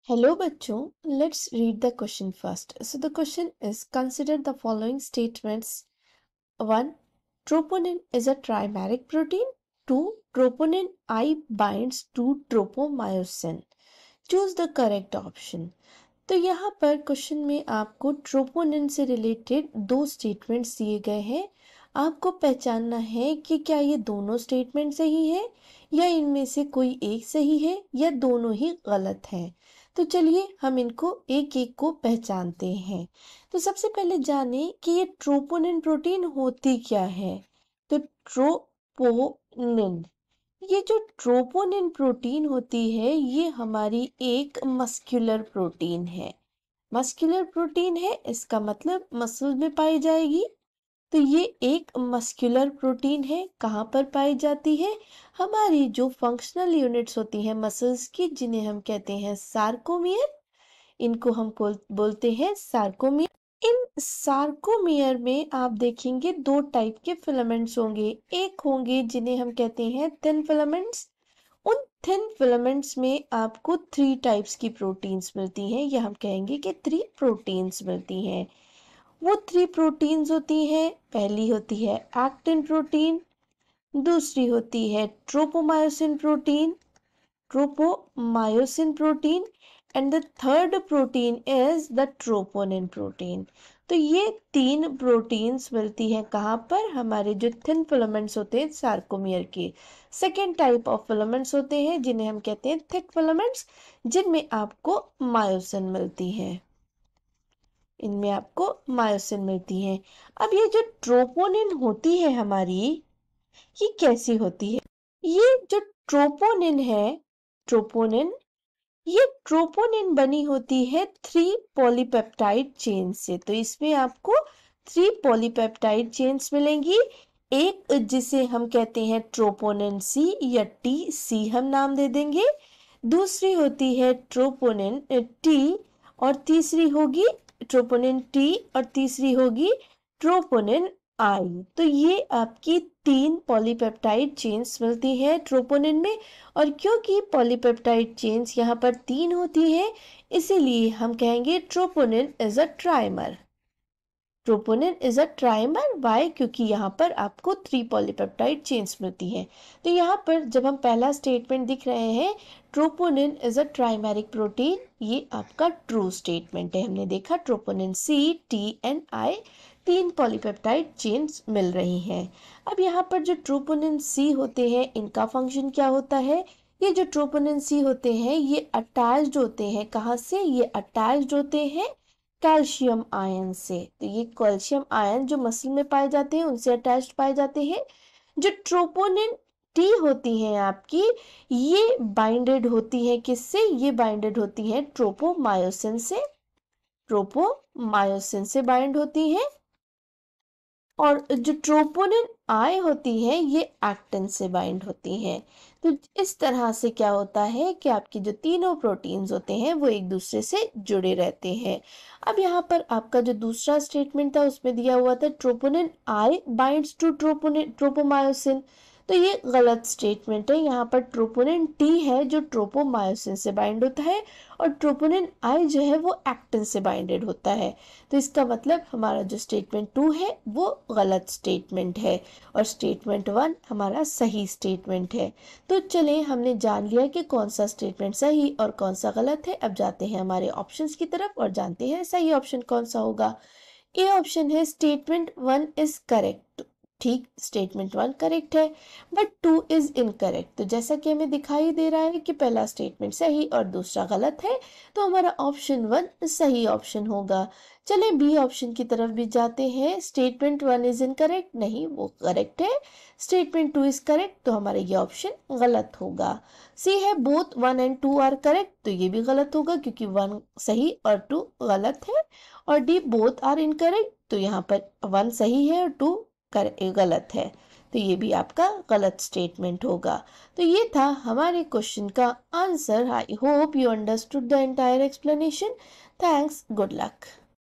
Hello बच्चों, let's read the question first. So the question is, consider the following statements. 1. Troponin is a trimeric protein. 2. Troponin I binds to tropomyosin. Choose the correct option. तो यहाँ पर question में आपको troponin से related दो statements दिए गए हैं। आपको पहचानना है कि क्या ये दोनों स्टेटमेंट सही है या इनमें से कोई एक सही है या दोनों ही गलत हैं। तो चलिए हम इनको एक एक को पहचानते हैं। तो सबसे पहले जाने कि ये ट्रोपोनिन प्रोटीन होती क्या है। तो ट्रोपोनिन, ये जो ट्रोपोनिन प्रोटीन होती है ये हमारी एक मस्कुलर प्रोटीन है। मस्कुलर प्रोटीन है इसका मतलब मसल में पाई जाएगी। तो ये एक मस्कुलर प्रोटीन है। कहाँ पर पाई जाती है? हमारी जो फंक्शनल यूनिट्स होती हैं मसल्स की, जिन्हें हम कहते हैं सार्कोमियर, इनको हम बोलते हैं सार्कोमियर। इन सार्कोमियर में आप देखेंगे दो टाइप के फिलामेंट्स होंगे। एक होंगे जिन्हें हम कहते हैं थिन फिलामेंट्स। उन थिन फिलामेंट्स में आपको 3 टाइप्स की प्रोटीन्स मिलती हैं, या हम कहेंगे कि 3 प्रोटीन्स मिलती हैं। वो 3 प्रोटीन्स होती हैं, पहली होती है एक्टिन प्रोटीन, दूसरी होती है tropomyosin protein, and the third protein is the troponin protein. तो ये 3 प्रोटीन्स मिलती हैं कहाँ पर? हमारे जो थिन फिलामेंट्स होते हैं सार्कोमियर के। सेकेंड टाइप ऑफ फिलामेंट्स होते हैं जिन्हें हम कहते हैं थिक फिलामेंट्स, जिनमें आपको मायोसिन मिलती है। इनमें आपको मायोसिन मिलती है। अब ये जो ट्रोपोनिन होती है हमारी, ये कैसी होती है? ये जो ट्रोपोनिन है, ये ट्रोपोनिन बनी होती है 3 पॉलीपेप्टाइड चेन से। तो इसमें आपको 3 पॉलीपेप्टाइड चेन्स मिलेंगी। एक जिसे हम कहते हैं ट्रोपोनिन सी या टी, सी हम नाम दे देंगे। दूसरी होती है ट्रोपोनिन टी, और तीसरी होगी ट्रोपोनिन टी, और तीसरी होगी ट्रोपोनिन आई। तो ये आपकी 3 पॉलीपेप्टाइड चेन्स मिलती है ट्रोपोनिन में। और क्योंकि पॉलीपेप्टाइड चेन्स यहाँ पर 3 होती है, इसीलिए हम कहेंगे troponin is a trimer. Troponin is a trimer. Why? क्योंकि यहाँ पर आपको 3 पॉलीपेप्टाइड चेन्स मिलती हैं। तो यहाँ पर जब हम पहला स्टेटमेंट दिख रहे हैं troponin is a trimeric protein, ये आपका ट्रू स्टेटमेंट है। हमने देखा troponin C, T and I 3 polypeptide chains मिल रही हैं। अब यहाँ पर जो ट्रोपोनिन सी होते हैं, इनका फंक्शन क्या होता है? ये जो ट्रोपोनिन सी होते हैं ये अटैच्ड होते हैं। कहाँ से? ये अटैच्ड होते हैं कैल्शियम आयन से। तो ये कैल्शियम आयन जो मसल में पाए जाते हैं उनसे अटैच्ड पाए जाते हैं। जो ट्रोपोनिन टी होती हैं आपकी, ये बाइंडेड होती है किससे? ये बाइंडेड होती है ट्रोपोमायोसिन से। ट्रोपोमायोसिन से बाइंड होती है। और जो ट्रोपोनिन आई होती है ये एक्टिन से बाइंड होती है। तो इस तरह से क्या होता है कि आपकी जो तीनों प्रोटीन्स होते हैं वो एक दूसरे से जुड़े रहते हैं। अब यहाँ पर आपका जो दूसरा स्टेटमेंट था उसमें दिया हुआ था troponin I binds to tropomyosin. तो ये गलत स्टेटमेंट है। यहाँ पर ट्रोपोनिन टी है जो ट्रोपोमायोसिन से बाइंड होता है, और ट्रोपोनिन आई जो है वो एक्टिन से बाइंडेड होता है। तो इसका मतलब हमारा जो स्टेटमेंट 2 है वो गलत स्टेटमेंट है, और स्टेटमेंट 1 हमारा सही स्टेटमेंट है। तो चलें, हमने जान लिया कि कौन सा स्टेटमेंट सही और कौन सा गलत है। अब जाते हैं हमारे ऑप्शंस की तरफ और जानते हैं सही ऑप्शन कौन सा होगा। ए ऑप्शन है स्टेटमेंट 1 इज करेक्ट। ठीक, स्टेटमेंट 1 करेक्ट है, बट 2 इज इनकरेक्ट। तो जैसा कि हमें दिखाई दे रहा है कि पहला स्टेटमेंट सही और दूसरा गलत है, तो हमारा ऑप्शन 1 सही ऑप्शन होगा। चले बी ऑप्शन की तरफ भी जाते हैं। स्टेटमेंट 1 इज इनकरेक्ट, नहीं वो करेक्ट है। स्टेटमेंट 2 इज करेक्ट, तो हमारा ये ऑप्शन गलत होगा। सी है बोथ 1 एंड 2 आर करेक्ट, तो ये भी गलत होगा क्योंकि 1 सही और 2 गलत है। और डी बोथ आर इनकरेक्ट, तो यहाँ पर 1 सही है और 2 गलत है। तो ये भी आपका गलत स्टेटमेंट होगा। तो ये था हमारे क्वेश्चन का answer. I hope you understood the entire explanation. Thanks, good luck.